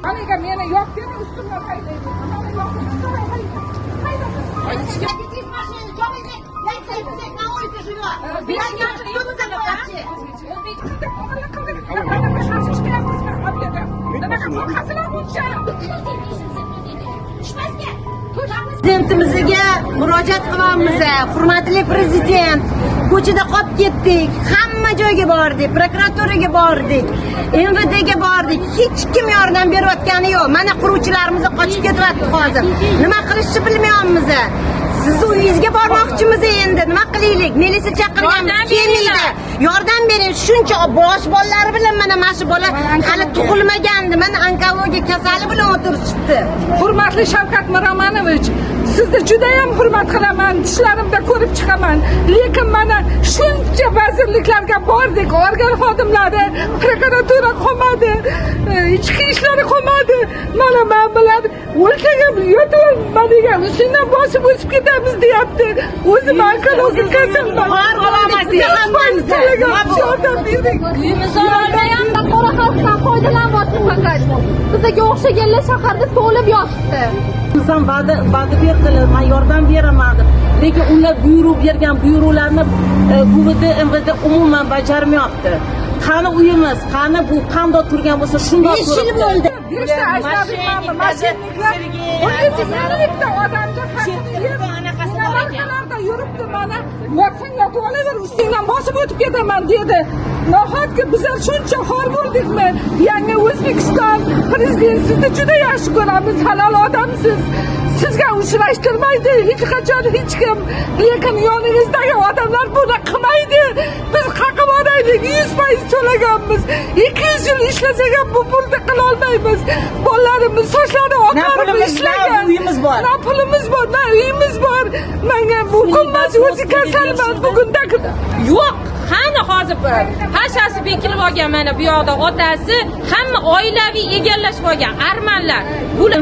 Aniga meni yo'q deb ustimdan haydaydi. Mana Prezidentimizga murojaat qilyapmiz. Hurmatli prezident, ko'chada qolib ketdik. Hamma joyga bordik, prokuraturaga bordik, MVDga bordik. Hech kim yordam berayotgani yo'q. Mana quruvchilarimiz qochib ketyapti hozir. Nima qilishni bilmayapmiz. Siz uyingizga bormoqchimiz endi. Nima qilaylik? Militsiya chaqirganmiz, kelmaydi. Yordam bering. Shuncha bosh bolalari bilan mana shu bola hali tug'ilmagandi. Mana onkologiya kasali bilan o'tirishibdi. hurmatli Shavkat Miromonovich, sizni juda ham hurmat qilaman, tishlarimda ko'rib chiqaman. Lekin mana shuncha vazirliklarga bordik, organ xodimlari, prokuratura qolmadi, ichki ishlari qolmadi. Mana men bilan o'lkaga yo'talman degan, shundan bosib o'sib ketamiz deyapti. O'zim onkologiya kasalman. Uyimizda ham qora xalqdan foydalanyapti faqat. Bizga o'xshaganlar shaharda to'lib yotibdi. Bizdan va'da berdilar, men yordam beraman deb. Lekin ular buyruq bergan buyruqlarni GUVD, MVD umuman bajarmayapti. Qani uyimiz, qani bu qanday turgan bo'lsa shunday turibdi. 5 yil bo'ldi. Beshta ajnabiy mashinniklar, 12 yillikda odamga anaqalarda yuribdi mana. Yotsang yotib olaver, ustingdan bosib o'tib ketaman dedi. Nahotki bizlar shuncha xor bo'ldikmi? Yangi O'zbekiston prezident sizni juda yaxshi ko'ramiz, halol odamsiz. Sizga uchrashtirmaydi hech qachon hech kim. Lekin yoningizdagi odamlar buni qilmaydi. Biz qaqib oraylik 100% to'laganmiz. 200 yil ishlasak ham bu pulni qila olmaymiz. Bolalarimiz sochlari oqarib ishlagan. Uyimiz bor. Na pulimiz bor, na uyimiz bor. Menga bu hukumat o'zi kasalman bugundagi. Yo'q, qani hozir hashasi bekilib olgan mana bu yoqda otasi, hamma oilaviy egallashib olgan armanlar.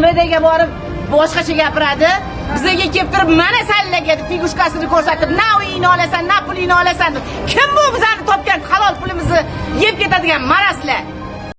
MVDga borib boshqacha gapiradi. Bizga kelib turib mana sallaga figushkasini ko'rsatib, na uyingni olasan, na pulingni olasan. Kim bu bizani topgan halol pulimizni yeb ketadigan maraslar?